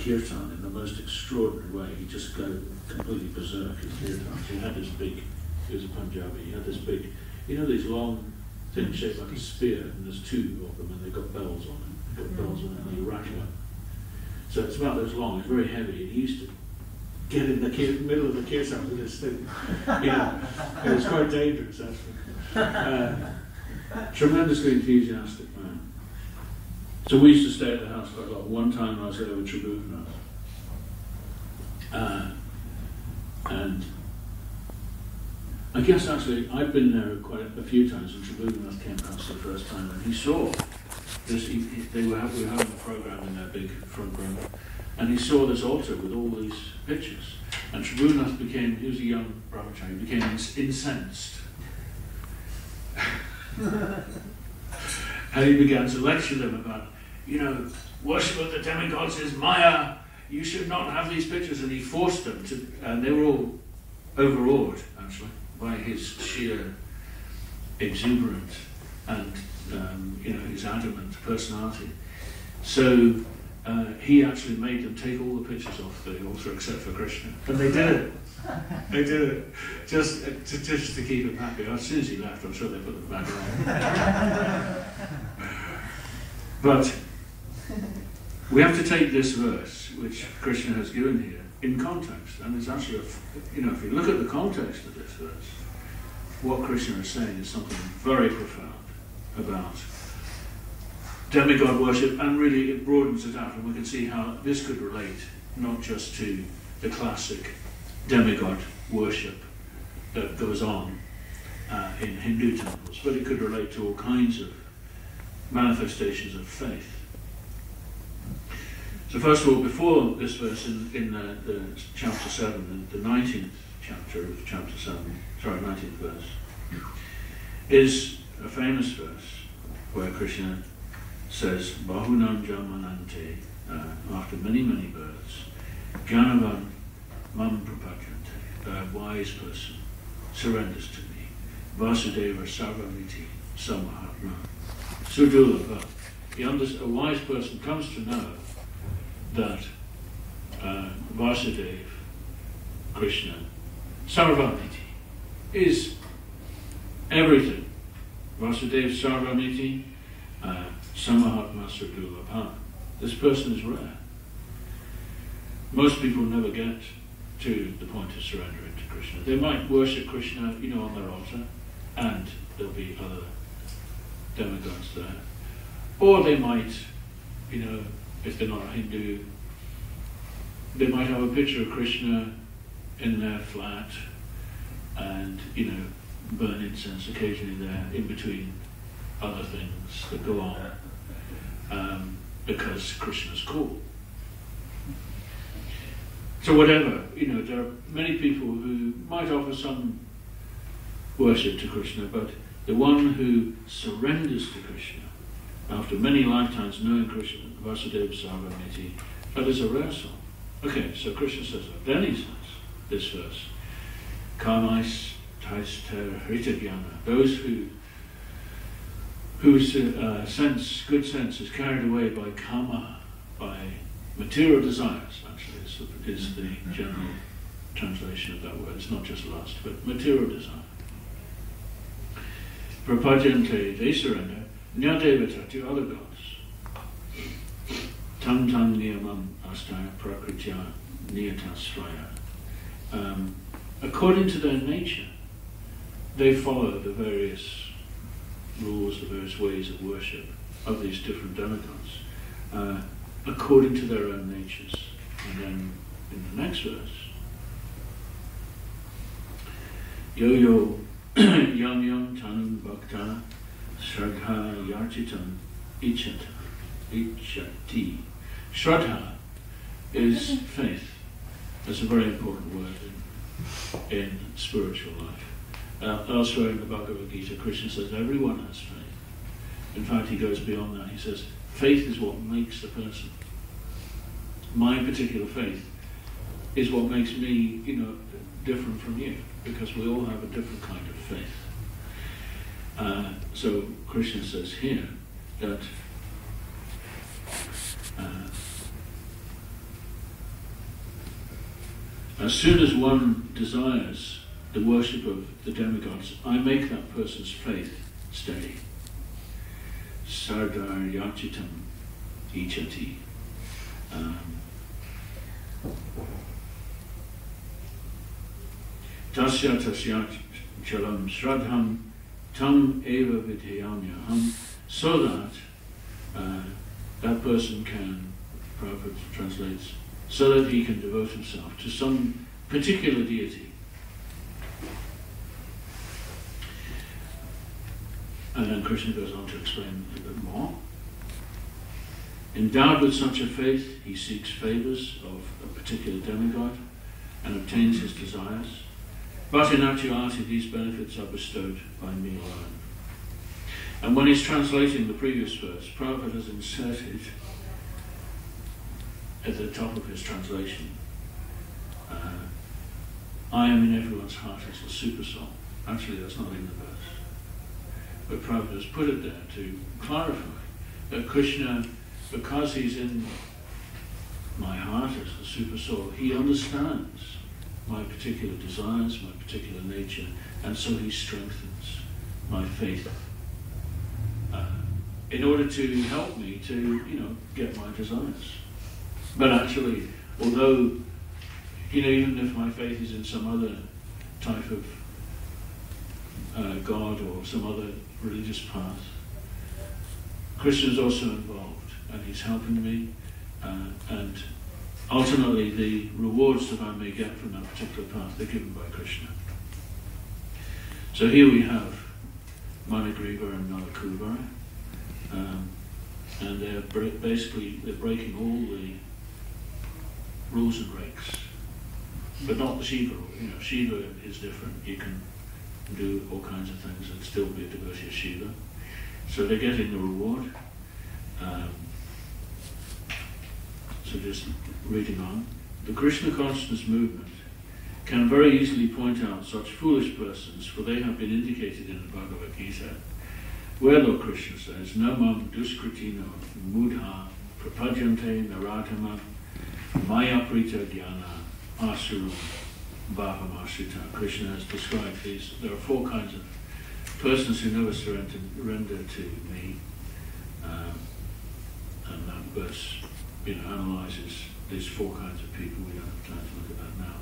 kirtan in the most extraordinary way. He'd just go completely berserk in kirtans. He had this big, he was a Punjabi, he had this big, you know, these long things shaped like a spear, and there's two of them, and they've got bells on them. They've got bells on it, and you rattle it. So it's about this long, it's very heavy, and he used to get in the middle of the kirtan with this thing. You know, it was quite dangerous, actually. Tremendously enthusiastic man. So we used to stay at the house quite a lot. One time I was there with Tribhuvan, and I guess actually I've been there quite a few times, and Tribhuvan came past the first time, and he saw this. We were having a program in their big front room, and he saw this altar with all these pictures. And Tribhuvan became, he was a young brahmachari, he became incensed. And he began to lecture them about, you know, worship of the demigods is Maya, you should not have these pictures. And he forced them to, and they were all overawed, actually, by his sheer exuberance and, you know, his adamant personality. So he actually made them take all the pictures off the altar except for Krishna. And they did it. They did it. Just to keep him happy. As soon as he left, I'm sure they put them back on. But we have to take this verse, which Krishna has given here, in context. And it's actually, you know, if you look at the context of this verse, what Krishna is saying is something very profound about demigod worship, and really it broadens it out, and we can see how this could relate not just to the classic demigod worship that goes on in Hindu temples, but it could relate to all kinds of manifestations of faith. So first of all, before this verse in the chapter 7, the 19th chapter of chapter 7, sorry, 19th verse, is a famous verse where Krishna says, Bahunam Jamanante, after many, many births, Jnanavan Mam Prapajante, a wise person surrenders to me. Vasudeva Sarvamiti Samahatma. Sudulabha. A wise person comes to know that Vasudeva, Krishna, Sarvamiti, is everything. Vasudeva Sarvamiti, Samahatma Sudulabha. This person is rare. Most people never get to the point of surrendering to Krishna. They might worship Krishna, you know, on their altar, and there'll be other demigods there. Or they might, you know, if they're not a Hindu, they might have a picture of Krishna in their flat and, you know, burn incense occasionally there in between other things that go on, because Krishna's cool. So whatever, you know, there are many people who might offer some worship to Krishna, but the one who surrenders to Krishna after many lifetimes knowing Krishna, Vasudeva Sarvamiti, that is a rare soul. Okay, so Krishna says that. Then he says this verse, Kamais Taister Hritagyana, those whose good sense is carried away by kama, by material desires, actually, is the general translation of that word. It's not just lust, but material desire. Prapajante, they surrender, nyadevata, to other gods. Tam tam niyamam astaya prakritya niyatasvaya. According to their nature, they follow the various rules, the various ways of worship of these different demigods, according to their own natures. And then in the next verse, yo yam yam tanum bhakta shraddha yarchitam ichati. Shraddha is faith. That's a very important word in spiritual life. Elsewhere in the Bhagavad Gita, Krishna says everyone has faith. In fact, he goes beyond that. He says faith is what makes the person. My particular faith is what makes me, you know, different from you, because we all have a different kind of faith. So Krishna says here As soon as one desires the worship of the demigods, I make that person's faith steady. Sardar yachitam ichati. Tasya tasya chalam shradham tam eva vidhyamyaham, so that that person can, Prabhupada translates, so that he can devote himself to some particular deity. And then Krishna goes on to explain a bit more. Endowed with such a faith, he seeks favors of a particular demigod and obtains his desires. But in actuality, these benefits are bestowed by me alone. And when he's translating the previous verse, Prabhupada has inserted at the top of his translation, I am in everyone's heart as the super soul. Actually, that's not in the verse. But Prabhupada has put it there to clarify that Krishna, because he's in my heart as the super soul, he understands my particular desires, my particular nature, and so he strengthens my faith in order to help me to, get my desires. But actually, although, even if my faith is in some other type of God or some other religious path, Krishna is also involved, and he's helping me, and ultimately the rewards that I may get from that particular path, they're given by Krishna. So here we have Manigriva and Nalakuvara, and they're breaking all the rules and regs, but not the Shiva rule. Shiva is different. You can do all kinds of things and still be a devotee of Shiva. So they're getting the reward. So just reading on. The Krishna consciousness movement can very easily point out such foolish persons, for they have been indicated in the Bhagavad Gita, where Lord Krishna says, Namam duskritino mudha prapajante naratama maya prita dhyana asuram bhavamashrita. Krishna has described these. There are 4 kinds of persons who never surrender to me. And that verse analyzes these 4 kinds of people. We don't have time to look at that now.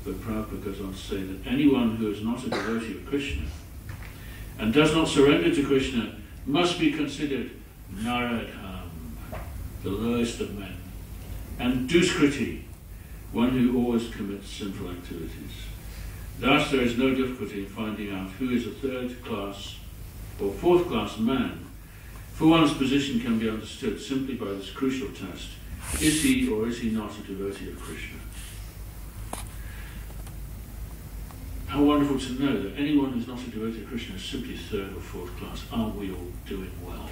But Prabhupada goes on to say that anyone who is not a devotee of Krishna and does not surrender to Krishna must be considered Naradham, the lowest of men, and Duskriti, one who always commits sinful activities. Thus there is no difficulty in finding out who is a 3rd class or 4th class man, for one's position can be understood simply by this crucial test: is he or is he not a devotee of Krishna? How wonderful to know that anyone who's not a devotee of Krishna is simply 3rd or 4th class. Aren't we all doing well?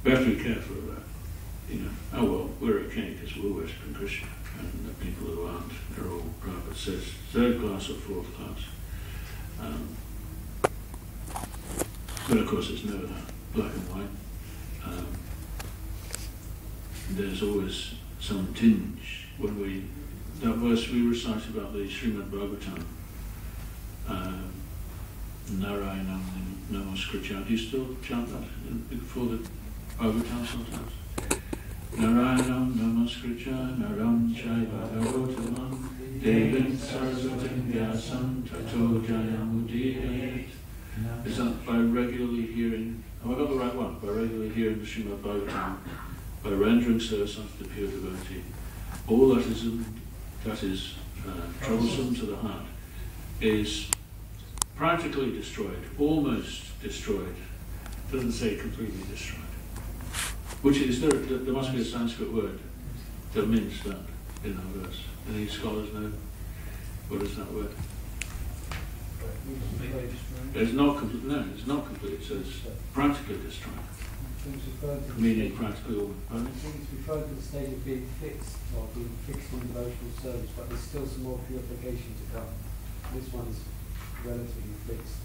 We have to be careful of that. Oh well, we're okay because we're worshipping Krishna, and the people who aren't, they're all, Prabhupada says, 3rd class or 4th class. But of course it's never that black and white. There's always some tinge. That verse we recite about the Srimad Bhagavatam, Narayanam Namaskritya. Do you still chant that before the Bhagavatam sometimes? Narayanam Namaskritya Naram Chaiva Bhagavatam Devim Saraswatim Vyasam Tato Jayamudiyat. Is that by regularly hearing, have I got the right one? By regularly hearing the Srimad Bhagavatam, by rendering service unto the pure devotee, all that is troublesome to the heart is practically destroyed, almost destroyed. It doesn't say completely destroyed. Which is, there must be a Sanskrit word that means that in that verse. Any scholars know what is that word? It's not complete. No, it's not complete. It says practically destroyed. Meaning practically all. I think it's referred to the state of being fixed, or being fixed in devotional service, but there's still some more purification to come. This one is relatively fixed.